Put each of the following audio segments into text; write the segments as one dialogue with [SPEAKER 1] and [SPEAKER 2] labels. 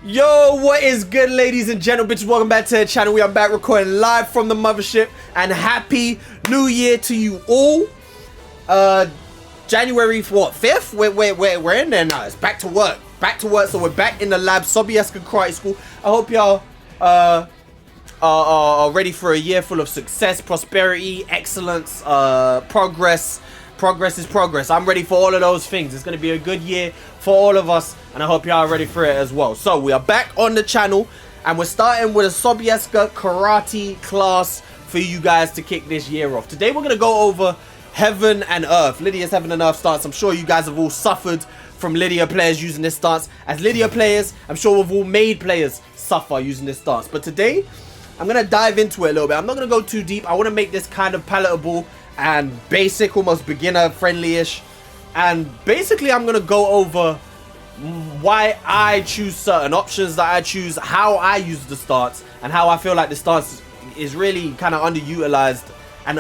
[SPEAKER 1] Yo, what is good, ladies and gentlemen? Welcome back to the channel. We are back recording live from the mothership, and happy new year to you all. January what, 5th? We're in there now. It's back to work. So we're back in the lab, Sobieska Karate School. I hope y'all are ready for a year full of success, prosperity, excellence, progress. Progress is progress. I'm ready for all of those things. It's going to be a good year for all of us, and I hope y'all are ready for it as well. So we are back on the channel, and we're starting with a Sobieska karate class for you guys to kick this year off. Today we're going to go over Heaven and Earth. Lydia's Heaven and Earth stance. I'm sure you guys have all suffered from Lydia players using this stance. As Lydia players, I'm sure we've all made players suffer using this stance. But today, I'm going to dive into it a little bit. I'm not going to go too deep. I want to make this kind of palatable and basic, almost beginner friendly-ish. And basically I'm gonna go over why I choose certain options that I choose, how I use the stance, and how I feel like the stance is really kind of underutilized and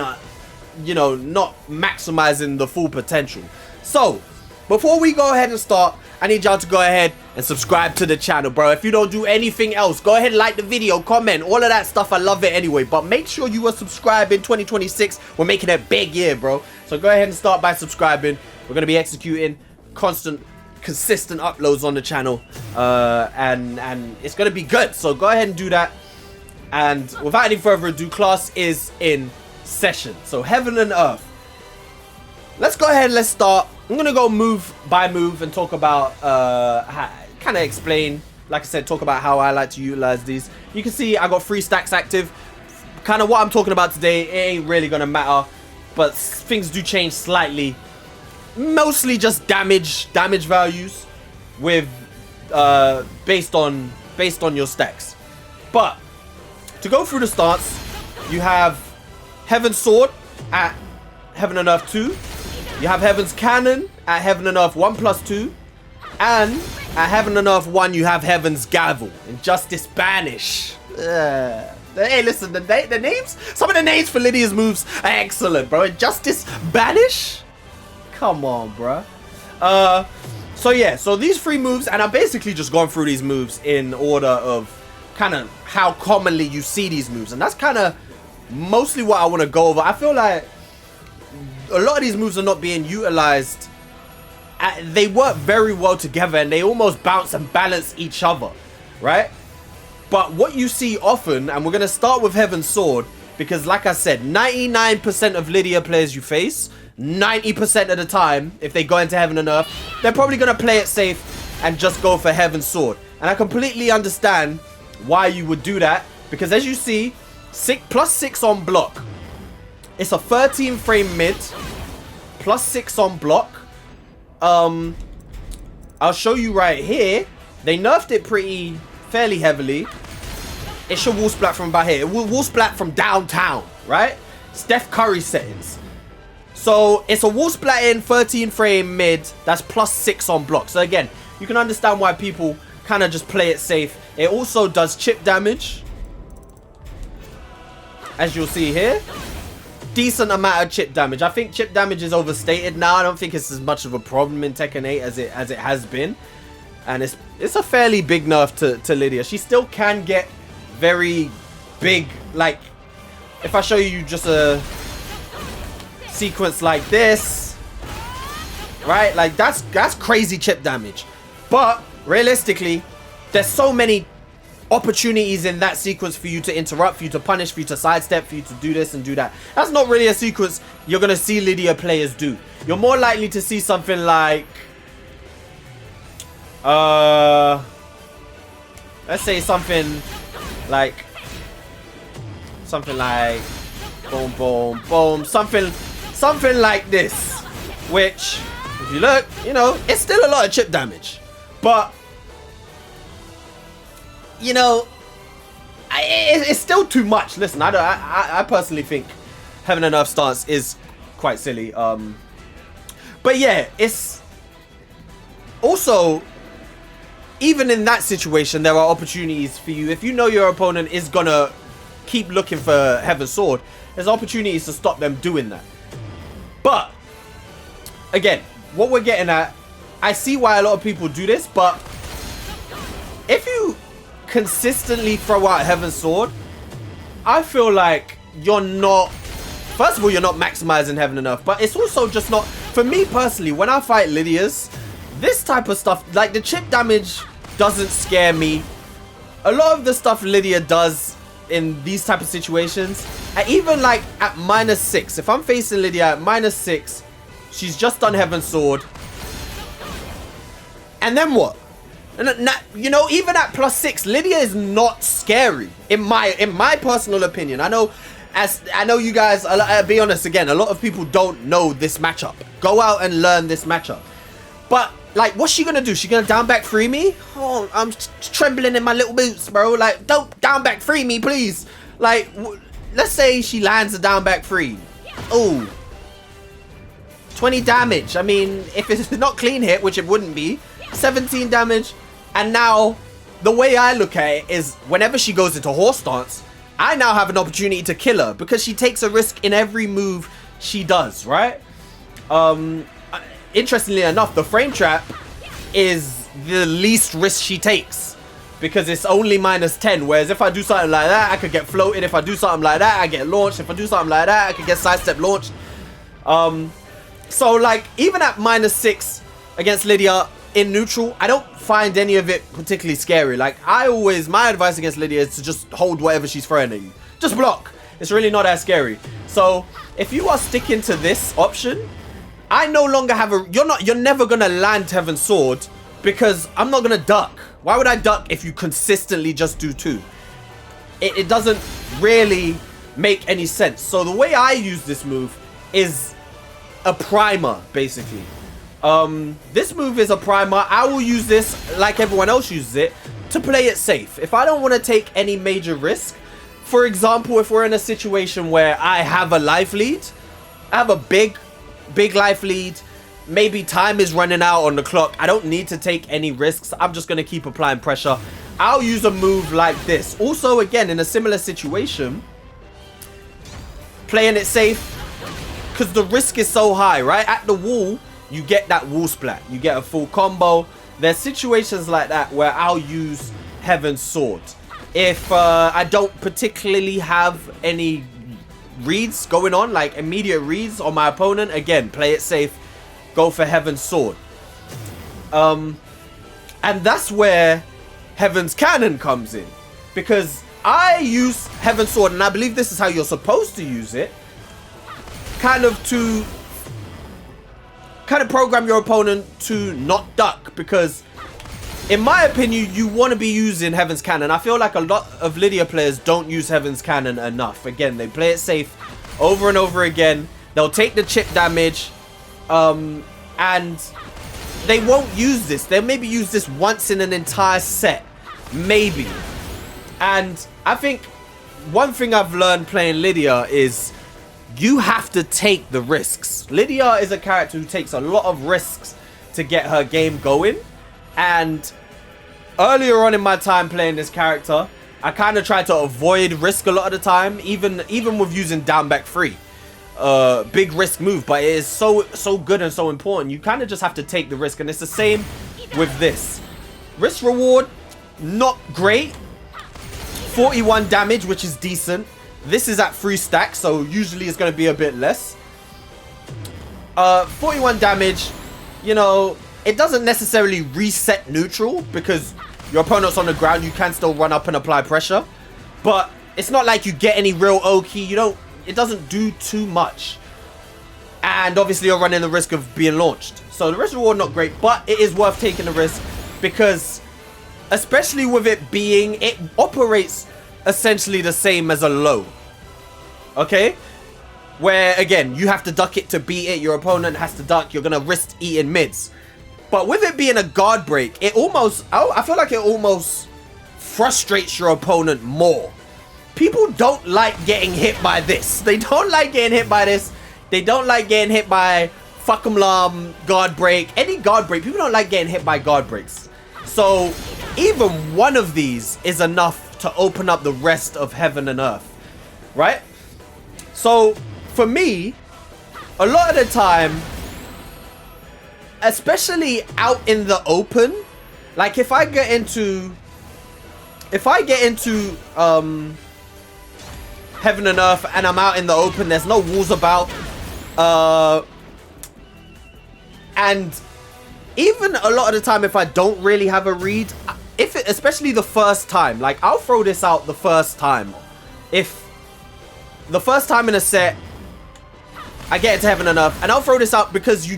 [SPEAKER 1] you know, not maximizing the full potential. So before we go ahead and start, I need y'all to go ahead and subscribe to the channel, bro. If you don't do anything else, go ahead and like the video, comment, all of that stuff. I love it anyway. But make sure you are subscribed in 2026. We're making a big year, bro. So go ahead and start by subscribing. We're going to be executing consistent uploads on the channel. And it's going to be good. So go ahead and do that. And without any further ado, class is in session. So Heaven and Earth. Let's go ahead and let's start. I'm going to go move by move and talk about, kind of explain, like I said, talk about how I like to utilize these. You can see I got 3 stacks active. Kind of what I'm talking about today, it ain't really going to matter, but things do change slightly. Mostly just damage values with, based on your stacks. But to go through the stance, you have Heaven's Sword at Heaven and Earth 2. You have Heaven's Cannon at Heaven and Earth 1+2. And at Heaven and Earth 1, you have Heaven's Gavel. Injustice Banish. Hey, listen, the names, some of the names for Lydia's moves are excellent, bro. Injustice Banish? Come on, bro. So yeah, so these 3 moves, and I'm basically just going through these moves in order of kind of how commonly you see these moves. And that's kind of mostly what I want to go over. I feel like a lot of these moves are not being utilized. They work very well together, and they almost bounce and balance each other, right? But what you see often, and we're going to start with Heaven's Sword, because like I said, 99% of Lydia players you face, 90% of the time, if they go into Heaven and Earth, they're probably going to play it safe and just go for Heaven's Sword. And I completely understand why you would do that, because as you see, +6 on block. It's a 13 frame mid, +6 on block. I'll show you right here. They nerfed it fairly heavily. It should wall splat from about here. It will wall splat from downtown, right? Steph Curry settings. So it's a wall splat in 13 frame mid that's +6 on block. So again, you can understand why people kind of just play it safe. It also does chip damage, as you'll see here. Decent amount of chip damage. I think chip damage is overstated now. I don't think it's as much of a problem in Tekken 8 as it has been. And it's a fairly big nerf to Lydia. She still can get very big. Like, if I show you just a sequence like this, right? Like, that's crazy chip damage. But realistically, there's so many opportunities in that sequence for you to interrupt, for you to punish, for you to sidestep, for you to do this and do that. That's not really a sequence you're going to see Lydia players do. You're more likely to see something like, let's say something like boom, boom, boom, something like this, which, if you look, you know, it's still a lot of chip damage, but you know, it's still too much. Listen, I personally think Heaven and Earth stance is quite silly. But yeah, it's also, even in that situation, there are opportunities for you. If you know your opponent is gonna keep looking for Heaven's Sword, there's opportunities to stop them doing that. But again, what we're getting at, I see why a lot of people do this, but if you consistently throw out Heaven's Sword, I feel like you're not... First of all, you're not maximizing Heaven and Earth, but it's also just not... For me personally, when I fight Lydia's, this type of stuff, like the chip damage doesn't scare me. A lot of the stuff Lydia does in these type of situations, even like at -6, if I'm facing Lydia at -6, she's just done Heaven's Sword. And then what? And you know, even at +6, Lydia is not scary in my personal opinion. I know you guys, I'll be honest again, a lot of people don't know this matchup. Go out and learn this matchup. But like, what's she gonna do? She gonna down back free me? Oh, I'm trembling in my little boots, bro. Like, don't down back free me, please. Like, let's say she lands a down back free. Oh, 20 damage. I mean, if it's not clean hit, which it wouldn't be, 17 damage. And now, the way I look at it is, whenever she goes into horse stance, I now have an opportunity to kill her because she takes a risk in every move she does, right? Interestingly enough, the frame trap is the least risk she takes because it's only -10. Whereas if I do something like that, I could get floated. If I do something like that, I get launched. If I do something like that, I could get sidestep launched. So like, even at -6 against Lydia in neutral, I don't find any of it particularly scary. Like, my advice against Lydia is to just hold whatever she's throwing at you. Just block. It's really not that scary. So if you are sticking to this option, I no longer have you're never gonna land Heaven's Sword because I'm not gonna duck. Why would I duck if you consistently just do 2? It doesn't really make any sense. So the way I use this move is a primer, basically. This move is a primer. I will use this like everyone else uses it to play it safe. If I don't want to take any major risk, for example, if we're in a situation where I have a life lead, I have a big life lead, maybe time is running out on the clock, I don't need to take any risks, I'm just going to keep applying pressure, I'll use a move like this. Also, again, in a similar situation, playing it safe, because the risk is so high, right? At the wall, you get that wall splat, you get a full combo. There's situations like that where I'll use Heaven's Sword. If I don't particularly have any reads going on, like immediate reads on my opponent, again, play it safe, go for Heaven's Sword. And that's where Heaven's Cannon comes in, because I use Heaven's Sword, and I believe this is how you're supposed to use it, kind of program your opponent to not duck, because in my opinion, you want to be using Heaven's Cannon. I feel like a lot of Lydia players don't use Heaven's Cannon enough. Again, they play it safe over and over again. They'll take the chip damage, and they won't use this. They'll maybe use this once in an entire set, maybe. And I think one thing I've learned playing Lydia is you have to take the risks. Lydia is a character who takes a lot of risks to get her game going. And earlier on in my time playing this character, I kind of tried to avoid risk a lot of the time, even with using down back free. Big risk move, but it is so good and so important. You kind of just have to take the risk, and it's the same with this. Risk reward, not great. 41 damage, which is decent. This is at 3 stacks, so usually it's going to be a bit less. 41 damage, you know, it doesn't necessarily reset neutral because your opponent's on the ground. You can still run up and apply pressure, but it's not like you get any real O-key. It doesn't do too much. And obviously you're running the risk of being launched. So the risk reward, not great, but it is worth taking the risk because especially with it operates essentially the same as a low. Okay? Where, again, you have to duck it to beat it. Your opponent has to duck. You're going to risk eating mids. But with it being a guard break, I feel like it almost frustrates your opponent more. People don't like getting hit by this. They don't like getting hit by this. They don't like getting hit by fuck 'em lam, guard break. Any guard break. People don't like getting hit by guard breaks. So even one of these is enough to open up the rest of heaven and earth. Right? So for me, a lot of the time, especially out in the open, like if I get into if I get into Heaven and Earth and I'm out in the open, there's no walls about, and even a lot of the time, if I don't really have a read, especially the first time, like I'll throw this out the first time. If the first time in a set I get into Heaven and Earth, and I'll throw this out because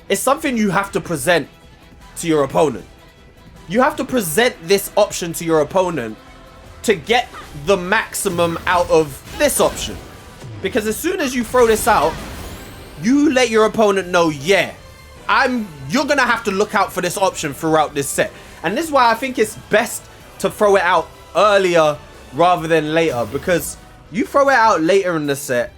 [SPEAKER 1] it's something you have to present to your opponent. You have to present this option to your opponent to get the maximum out of this option. Because as soon as you throw this out, you let your opponent know, yeah, you're gonna have to look out for this option throughout this set. And this is why I think it's best to throw it out earlier rather than later, because you throw it out later in the set,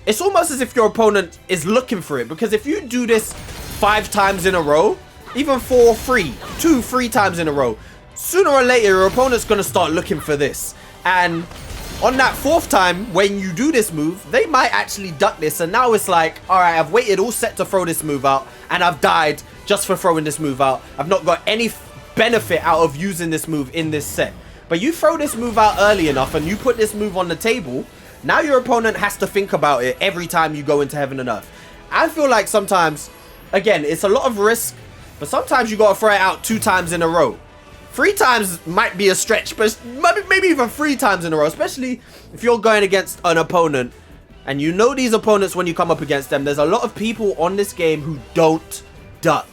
[SPEAKER 1] it's almost as if your opponent is looking for it. Because if you do this 5 times in a row, even 4, 3, 2, 3 times in a row, sooner or later your opponent's gonna start looking for this. And on that 4th time, when you do this move, they might actually duck this. And now it's like, all right, I've waited all set to throw this move out, and I've died just for throwing this move out. I've not got any benefit out of using this move in this set. But you throw this move out early enough and you put this move on the table, now your opponent has to think about it every time you go into Heaven and Earth. I feel like sometimes, again, it's a lot of risk, but sometimes you gotta throw it out 2 times in a row. 3 times might be a stretch, but maybe even 3 times in a row, especially if you're going against an opponent. And you know these opponents when you come up against them. There's a lot of people on this game who don't duck.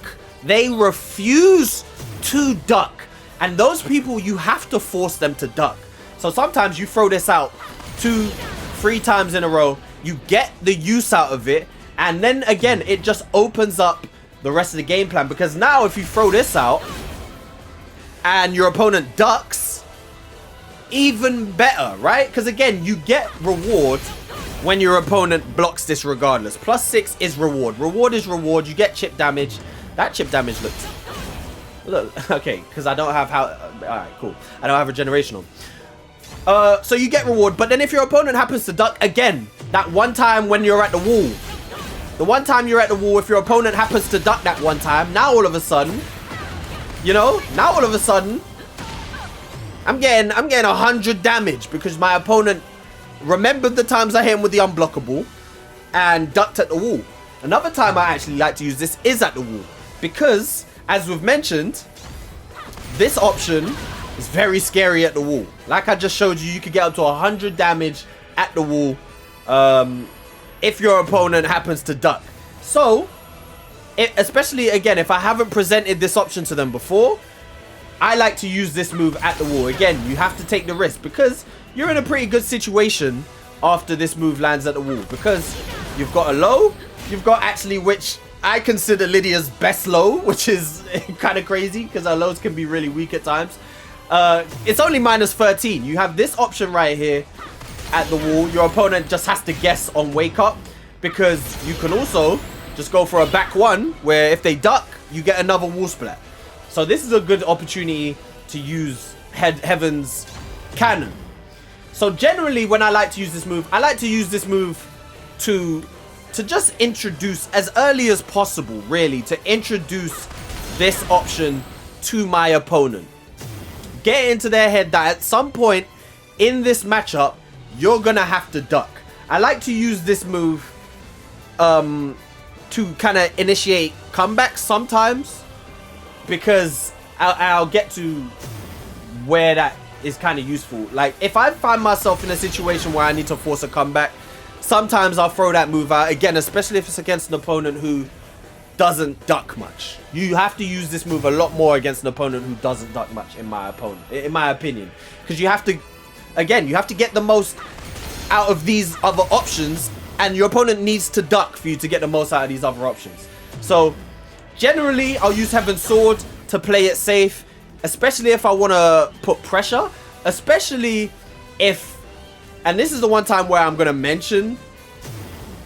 [SPEAKER 1] They refuse to duck. And those people, you have to force them to duck. So sometimes you throw this out 2, 3 times in a row. You get the use out of it. And then again, it just opens up the rest of the game plan. Because now if you throw this out and your opponent ducks, even better, right? Because again, you get reward when your opponent blocks this regardless. +6 is reward. Reward is reward. You get chip damage. That chip damage looks... Look, okay, because I don't have how... Alright, cool. I don't have a generation on. So you get reward, but then if your opponent happens to duck, again, that one time when you're at the wall, the one time you're at the wall, if your opponent happens to duck that one time, now all of a sudden, you know, now all of a sudden, I'm getting 100 damage because my opponent remembered the times I hit him with the unblockable and ducked at the wall. Another time I actually like to use this is at the wall, because as we've mentioned, this option is very scary at the wall. Like I just showed you, you could get up to 100 damage at the wall if your opponent happens to duck. So, especially again, if I haven't presented this option to them before, I like to use this move at the wall. Again, you have to take the risk because you're in a pretty good situation after this move lands at the wall, because you've got a low, you've got actually, which I consider Lydia's best low, which is kind of crazy because her lows can be really weak at times. It's only -13. You have this option right here at the wall. Your opponent just has to guess on wake up, because you can also just go for a back one where if they duck, you get another wall splat. So this is a good opportunity to use Heaven's Cannon. So generally when I like to use this move, I like to use this move to just introduce as early as possible, really, to introduce this option to my opponent. Get into their head that at some point in this matchup, you're gonna have to duck. I like to use this move to kind of initiate comebacks sometimes, because I'll get to where that is kind of useful. Like if I find myself in a situation where I need to force a comeback, sometimes I'll throw that move out again, especially if it's against an opponent who doesn't duck much. You have to use this move a lot more against an opponent who doesn't duck much, in my opinion, because you have to, again, you have to get the most out of these other options, and your opponent needs to duck for you to get the most out of these other options. So generally I'll use Heaven's Sword to play it safe, especially if I want to put pressure, especially if, and this is the one time where I'm going to mention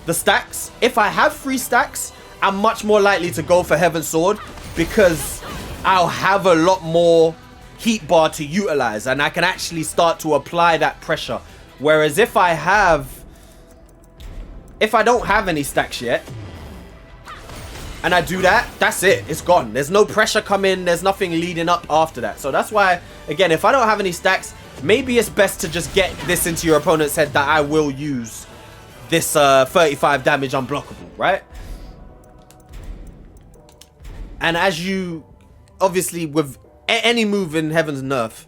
[SPEAKER 1] the stacks. If I have 3 stacks, I'm much more likely to go for Heaven's Sword, because I'll have a lot more heat bar to utilize and I can actually start to apply that pressure. Whereas if I don't have any stacks yet and I do that, that's it, it's gone. There's no pressure coming, there's nothing leading up after that. So that's why again, if I don't have any stacks, maybe it's best to just get this into your opponent's head that I will use this 35 damage unblockable, right? And as you, obviously with any move in Heaven's Nerf,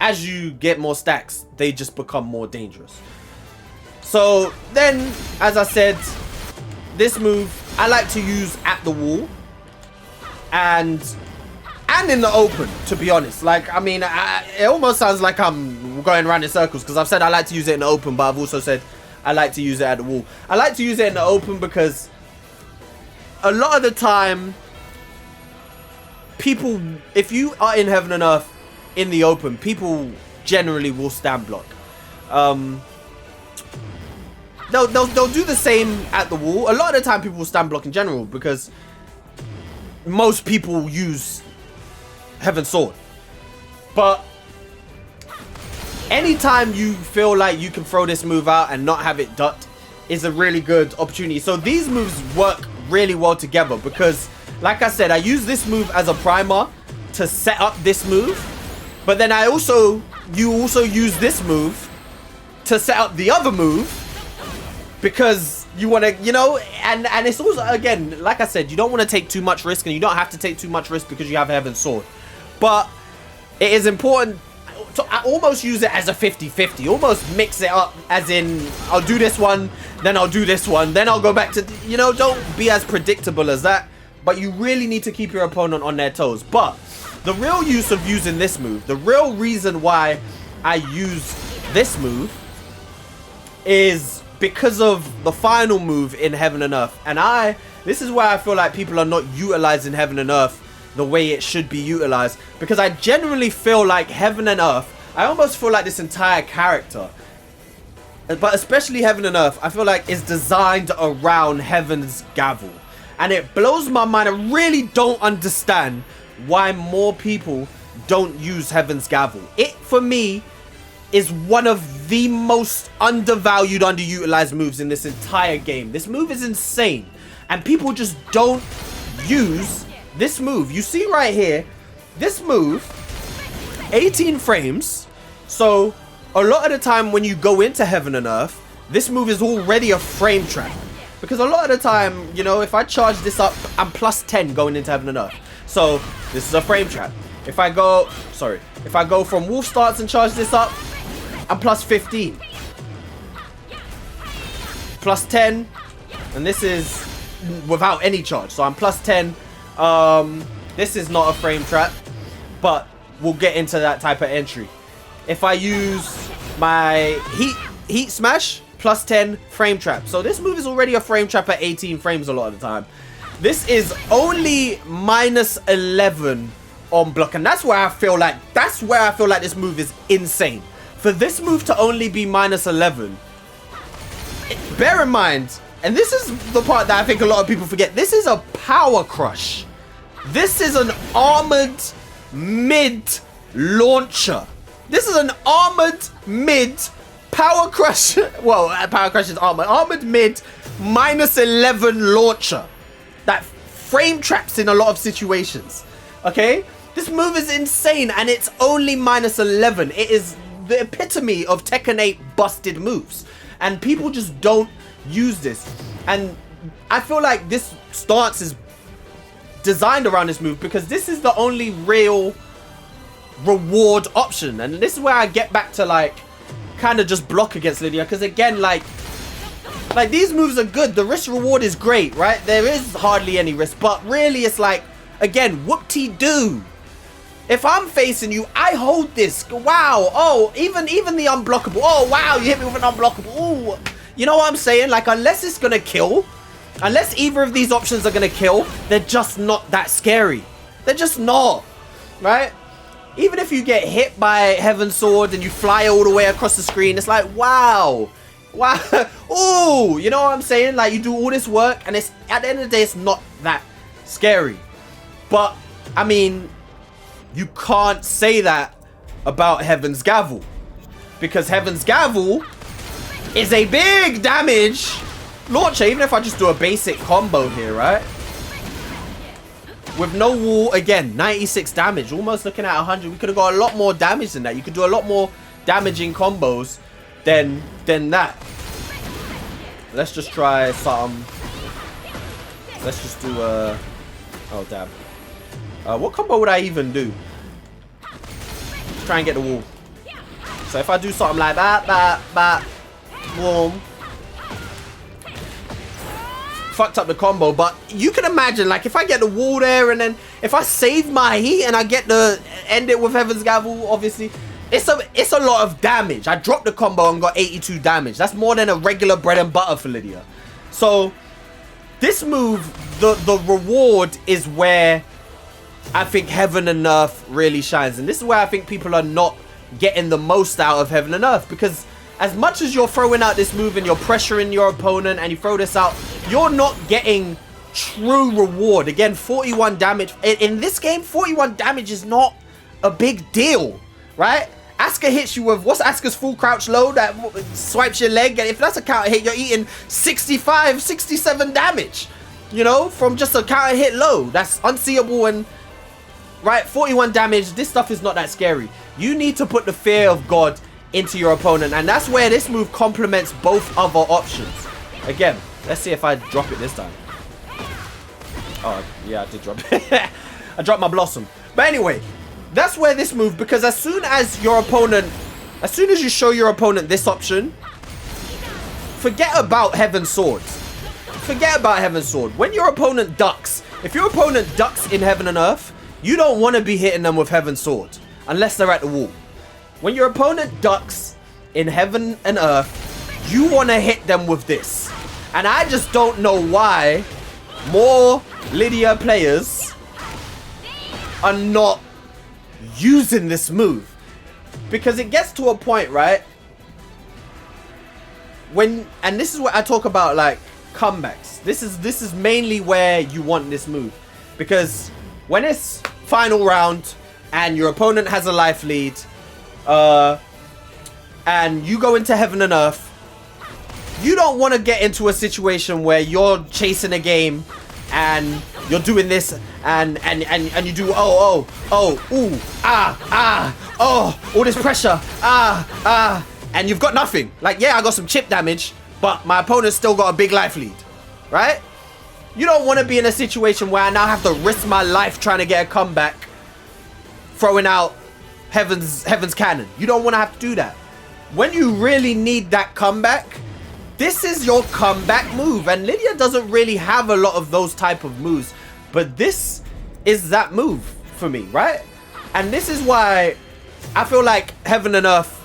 [SPEAKER 1] as you get more stacks, they just become more dangerous. So then, as I said, this move I like to use at the wall and in the open, to be honest. Like, I mean, it almost sounds like I'm going around in circles because I've said I like to use it in the open, but I've also said I like to use it at the wall. I like to use it in the open because a lot of the time, people, if you are in Heaven and Earth in the open, people generally will stand block. They'll do the same at the wall. A lot of the time people will stand block in general because most people use Heaven's Sword. But anytime you feel like you can throw this move out and not have it ducked is a really good opportunity. So these moves work really well together because, like I said, I use this move as a primer to set up this move. But then you also use this move to set up the other move because you want to, you know, and it's also, again, like I said, you don't want to take too much risk and you don't have to take too much risk because you have Heaven's Sword. But it is important to almost use it as a 50-50, almost mix it up as in, I'll do this one, then I'll do this one, then I'll go back to, you know, don't be as predictable as that. But you really need to keep your opponent on their toes. But the real use of using this move, the real reason why I use this move is because of the final move in Heaven and Earth. And this is why I feel like people are not utilizing Heaven and Earth the way it should be utilized. Because I genuinely feel like Heaven and Earth, I almost feel like this entire character, but especially Heaven and Earth, I feel like is designed around Heaven's Gavel. And it blows my mind. I really don't understand why more people don't use Heaven's Gavel. It, for me, is one of the most undervalued, underutilized moves in this entire game. This move is insane. And people just don't use this move. You see right here, this move, 18 frames. So a lot of the time when you go into Heaven and Earth, this move is already a frame trap. Because a lot of the time, you know, if I charge this up, I'm plus 10 going into Heaven and Earth. So this is a frame trap. If I go from Wolf Starts and charge this up, I'm plus 15. Plus 10. And this is without any charge. So I'm plus 10. This is not a frame trap, but we'll get into that type of entry. If I use my heat smash, plus 10 frame trap. So this move is already a frame trap at 18 frames a lot of the time. This is only minus 11 on block, and that's where I feel like this move is insane. For this move to only be minus 11, bear in mind, and this is the part that I think a lot of people forget, this is a power crush. This is an armored mid launcher. This is an armored mid power crush. Well, power crush is armored. Armored mid minus 11 launcher that frame traps in a lot of situations. Okay? This move is insane and it's only minus 11. It is the epitome of Tekken 8 busted moves. And people just don't use this. And I feel like this stance is designed around this move because this is the only real reward option. And this is where I get back to like kind of just block against Lydia, because again, like these moves are good, the risk reward is great, right? There is hardly any risk, but really it's like, again, whoop-de-doo. If I'm facing you, I hold this. Wow. Oh, even the unblockable. Oh, wow, you hit me with an unblockable. Ooh. You know what I'm saying? Like, unless it's gonna kill, unless either of these options are gonna kill, they're just not that scary. They're just not, right? Even if you get hit by Heaven's Sword and you fly all the way across the screen, it's like, wow. Wow. Ooh, you know what I'm saying? Like, you do all this work and it's, at the end of the day, it's not that scary. But, I mean, you can't say that about Heaven's Gavel, because Heaven's Gavel is a big damage launcher. Even if I just do a basic combo here, right? with no wall. Again, 96 damage. Almost looking at 100. We could have got a lot more damage than that. You could do a lot more damaging combos than that. Let's just try something. Let's just do a... Oh, damn. What combo would I even do? Try and get the wall. So if I do something like that, boom. Fucked up the combo, but you can imagine, like, if I get the wall there and then if I save my heat and I get to end it with Heaven's Gavel, obviously, it's a lot of damage. I dropped the combo and got 82 damage. That's more than a regular bread and butter for Lydia. So this move, the reward is where I think Heaven and Earth really shines. And this is where I think people are not getting the most out of Heaven and Earth, because as much as you're throwing out this move and you're pressuring your opponent and you throw this out, you're not getting true reward. Again, 41 damage. In this game, 41 damage is not a big deal, right? Asuka hits you with, what's Asuka's full crouch low that swipes your leg? And if that's a counter hit, you're eating 65, 67 damage, you know, from just a counter hit low. That's unseeable. And right, 41 damage. This stuff is not that scary. You need to put the fear of God into your opponent, and that's where this move complements both other options. Again, let's see if I drop it this time. Oh, yeah, I did drop it. I dropped my Blossom. But anyway, that's where this move, because as soon as your opponent, as soon as you show your opponent this option, forget about Heaven's Swords. Forget about Heaven's Sword. When your opponent ducks, if your opponent ducks in Heaven and Earth, you don't want to be hitting them with Heaven's Sword unless they're at the wall. When your opponent ducks in Heaven and Earth, you want to hit them with this. And I just don't know why more Lydia players are not using this move. Because it gets to a point, right? When, and this is what I talk about, like, comebacks. This is mainly where you want this move. Because when it's final round and your opponent has a life lead, and you go into Heaven and Earth, you don't want to get into a situation where you're chasing a game and you're doing this and you do oh ooh all this pressure and you've got nothing. Like, yeah, I got some chip damage, but my opponent's still got a big life lead, right? You don't want to be in a situation where I now have to risk my life trying to get a comeback, throwing out Heaven's Cannon. You don't want to have to do that. When you really need that comeback, this is your comeback move. And Lydia doesn't really have a lot of those type of moves, but this is that move for me, right? And this is why I feel like Heaven and Earth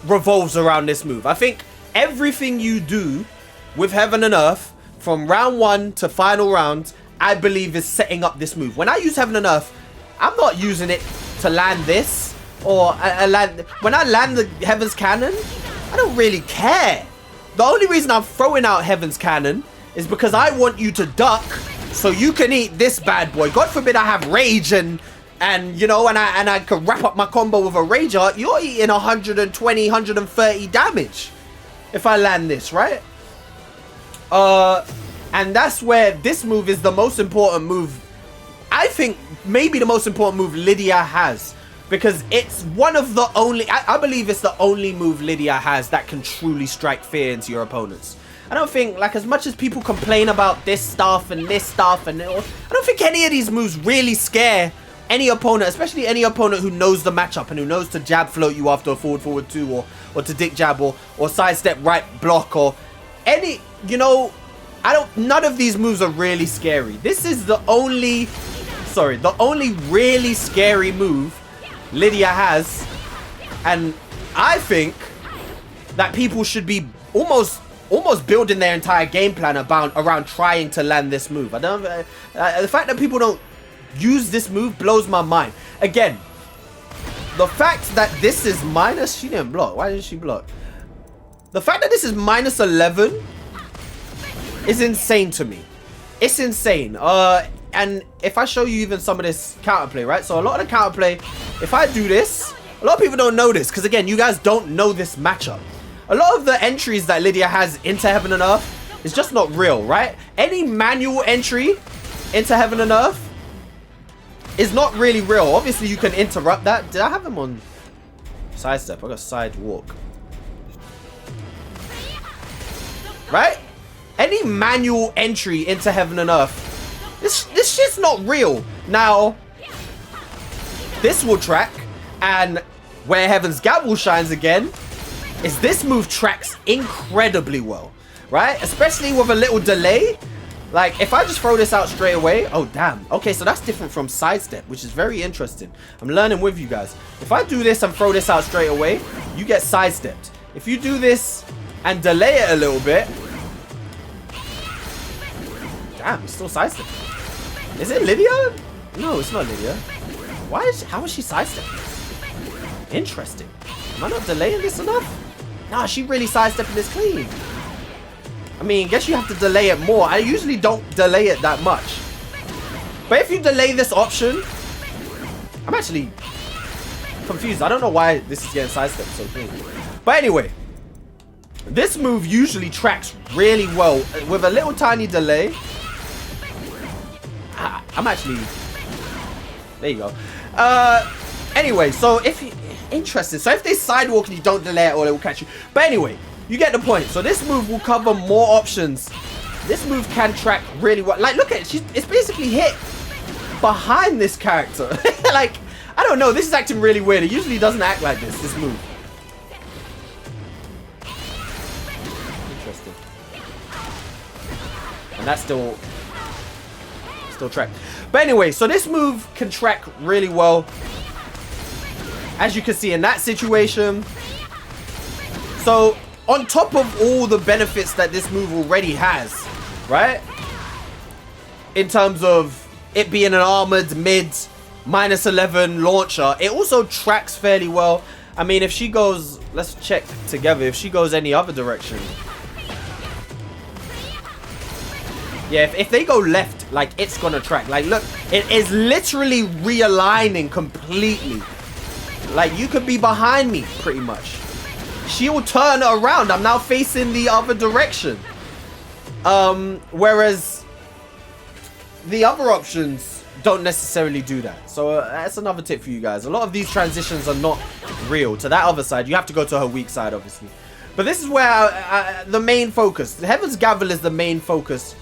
[SPEAKER 1] revolves around this move. I think everything you do with Heaven and Earth from round 1 to final round, I believe is setting up this move. When I use Heaven and Earth, I'm not using it to land this, or when I land the Heaven's Cannon, I don't really care. The only reason I'm throwing out Heaven's Cannon is because I want you to duck so you can eat this bad boy. God forbid I have rage and you know, and I could wrap up my combo with a rage art. You're eating 120, 130 damage if I land this, right? And that's where this move is the most important move. I think maybe the most important move Lydia has, because it's one of the only, I believe it's the only move Lydia has that can truly strike fear into your opponents. I don't think, like, as much as people complain about this stuff and I don't think any of these moves really scare any opponent, especially any opponent who knows the matchup and who knows to jab float you after a forward 2 or to dick jab or sidestep right block or any, you know, none of these moves are really scary. This is the only really scary move Lydia has, and I think that people should be almost building their entire game plan around trying to land this move. I don't the fact that people don't use this move blows my mind. Again, the fact that this is minus, she didn't block. Why didn't she block? The fact that this is minus 11 is insane to me. It's insane. And if I show you even some of this counterplay, right? So a lot of the counterplay, if I do this, a lot of people don't know this, because again, you guys don't know this matchup. A lot of the entries that Lydia has into Heaven and Earth is just not real, right? Any manual entry into Heaven and Earth is not really real. Obviously, you can interrupt that. Did I have him on sidestep? I got side walk. Right? Any manual entry into Heaven and Earth, this shit's not real. Now, this will track, and where Heaven's Gavel shines again is this move tracks incredibly well, right? Especially with a little delay. Like, if I just throw this out straight away, oh damn. Okay, so that's different from sidestep, which is very interesting. I'm learning with you guys. If I do this and throw this out straight away, you get sidestepped. If you do this and delay it a little bit, damn, it's still sidestepped. Is it Lydia? No, it's not Lydia. How is she sidestepping? Interesting. Am I not delaying this enough? Nah, she really sidestepping this clean. I mean, guess you have to delay it more. I usually don't delay it that much. But if you delay this option, I'm actually confused. I don't know why this is getting sidestepped so clean. But anyway, this move usually tracks really well with a little tiny delay. I'm actually... There you go. Anyway, so if you... Interesting. So if they sidewalk and you don't delay it, or it will catch you. But anyway, you get the point. So this move will cover more options. This move can track really well. Like, look at it. It's basically hit behind this character. Like, I don't know. This is acting really weird. It usually doesn't act like this move. Interesting. And that's still tracked. But anyway, so this move can track really well. As you can see in that situation. So, on top of all the benefits that this move already has, right? In terms of it being an armored mid -11 launcher, it also tracks fairly well. I mean, if she goes, let's check together, if she goes any other direction. Yeah, if they go left, like, it's gonna track. Like, look, it is literally realigning completely. Like, you could be behind me, pretty much. She will turn around. I'm now facing the other direction. Whereas the other options don't necessarily do that. So that's another tip for you guys. A lot of these transitions are not real. To that other side, you have to go to her weak side, obviously. But this is where the main focus. Heaven's Gavel is the main focus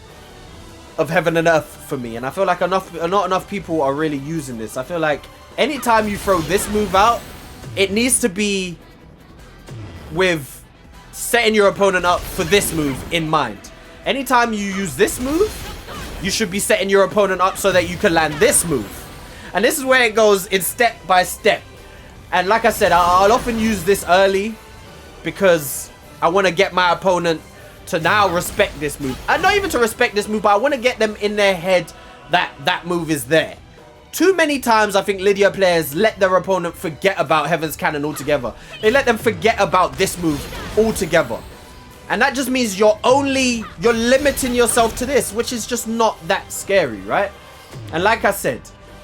[SPEAKER 1] of Heaven and Earth for me. And I feel like not enough people are really using this. I feel like anytime you throw this move out, it needs to be with setting your opponent up for this move in mind. Anytime you use this move, you should be setting your opponent up so that you can land this move. And this is where it goes in step by step. And like I said, I'll often use this early because I want to get my opponent to now respect this move. And not even to respect this move, but I want to get them in their head that that move is there. Too many times, I think Lydia players let their opponent forget about Heaven's Cannon altogether. They let them forget about this move altogether. And that just means you're limiting yourself to this, which is just not that scary, right? And like I said,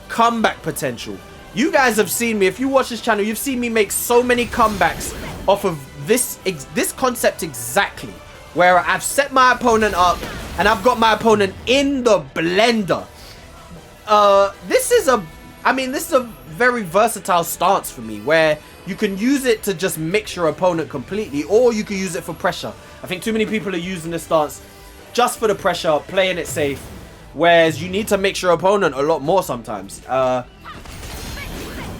[SPEAKER 1] comeback potential. You guys have seen me. If you watch this channel, you've seen me make so many comebacks off of this concept exactly. Where I've set my opponent up and I've got my opponent in the blender. This is a very versatile stance for me, where you can use it to just mix your opponent completely, or you can use it for pressure. I think too many people are using this stance just for the pressure, playing it safe, whereas you need to mix your opponent a lot more sometimes,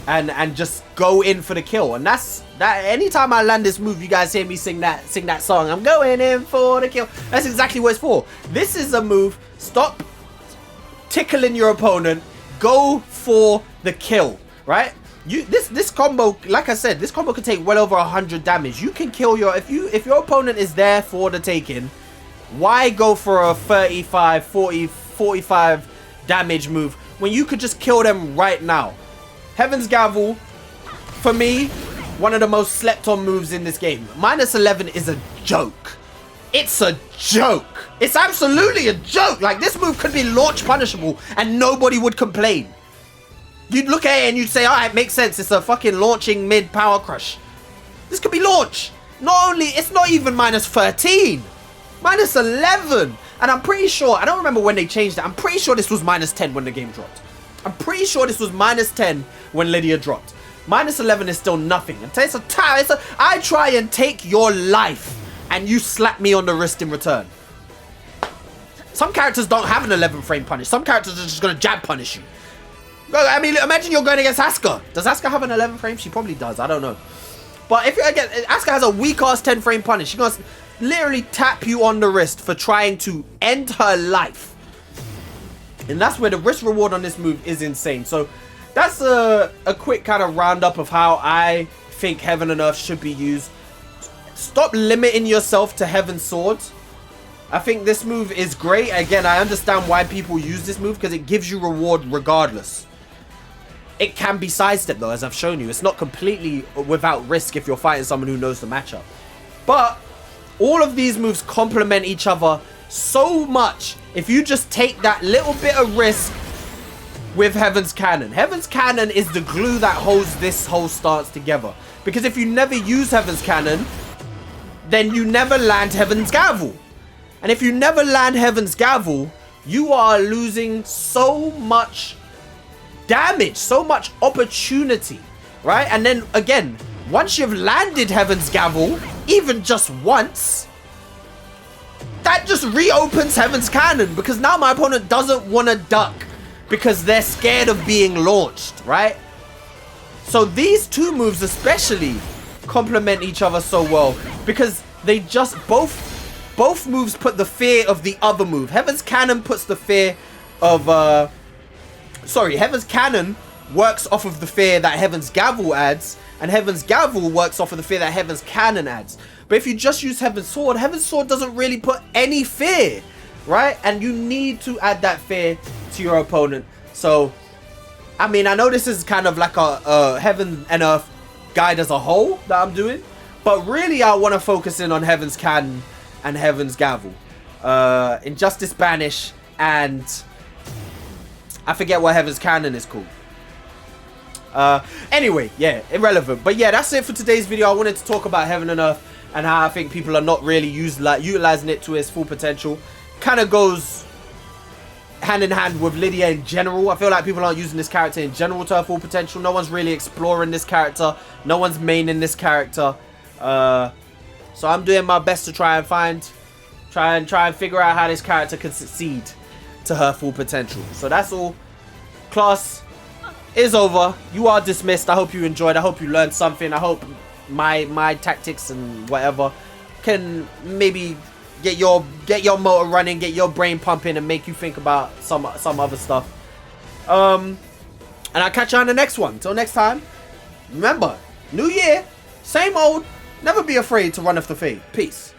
[SPEAKER 1] and just go in for the kill. And that's that. Anytime I land this move, you guys hear me sing that song, I'm going in for the kill. That's exactly what it's for. This is a move. Stop tickling your opponent, go for the kill, right? This combo, like I said, this combo can take well over 100 damage. You can kill if your opponent is there for the taking, why go for a 35, 40, 45 damage move when you could just kill them right now? Heaven's Gavel, for me, one of the most slept on moves in this game. -11 is a joke. It's a joke. It's absolutely a joke. Like, this move could be launch punishable and nobody would complain. You'd look at it and you'd say, alright, it makes sense. It's a fucking launching mid power crush. This could be launch. It's not even -13. -11. And I'm pretty sure, I don't remember when they changed it. I'm pretty sure this was -10 when the game dropped. I'm pretty sure this was -10 when Lydia dropped. -11 is still nothing. I try and take your life and you slap me on the wrist in return. Some characters don't have an 11 frame punish. Some characters are just going to jab punish you. I mean, imagine you're going against Asuka. Does Asuka have an 11 frame? She probably does. I don't know. But if you again, Asuka has a weak ass 10 frame punish. She's going to literally tap you on the wrist for trying to end her life. And that's where the risk reward on this move is insane. So that's a quick kind of roundup of how I think Heaven and Earth should be used. Stop limiting yourself to Heaven's Sword. I think this move is great. Again, I understand why people use this move because it gives you reward regardless. It can be sidestepped though, as I've shown you. It's not completely without risk if you're fighting someone who knows the matchup. But all of these moves complement each other so much if you just take that little bit of risk with Heaven's Cannon. Heaven's Cannon is the glue that holds this whole stance together. Because if you never use Heaven's Cannon, then you never land Heaven's Gavel. And if you never land Heaven's Gavel, you are losing so much damage, so much opportunity, right? And then again, once you've landed Heaven's Gavel, even just once, that just reopens Heaven's Cannon because now my opponent doesn't want to duck because they're scared of being launched, right? So these two moves especially complement each other so well because they just both moves put the fear of the other move. Heaven's Cannon puts the fear of Heaven's Cannon works off of the fear that Heaven's Gavel adds, and Heaven's Gavel works off of the fear that Heaven's Cannon adds. But if you just use Heaven's Sword doesn't really put any fear, right? And you need to add that fear to your opponent. So, I mean, I know this is kind of like a Heaven and Earth guide as a whole that I'm doing, but really I want to focus in on Heaven's Cannon and Heaven's Gavel. Injustice Banish, and I forget what Heaven's Cannon is called. Anyway, yeah, irrelevant. But yeah, that's it for today's video. I wanted to talk about Heaven and Earth and how I think people are not really utilizing it to its full potential. Kind of goes hand in hand with Lydia in general. I feel like people aren't using this character in general to her full potential. No one's really exploring this character. No one's maining this character. So I'm doing my best to try and figure out how this character can succeed to her full potential. So that's all. Class is over. You are dismissed. I hope you enjoyed. I hope you learned something. I hope my tactics and whatever can maybe get your motor running, get your brain pumping, and make you think about some other stuff. And I'll catch you on the next one. Till next time, remember, new year, same old. Never be afraid to run off the fade. Peace.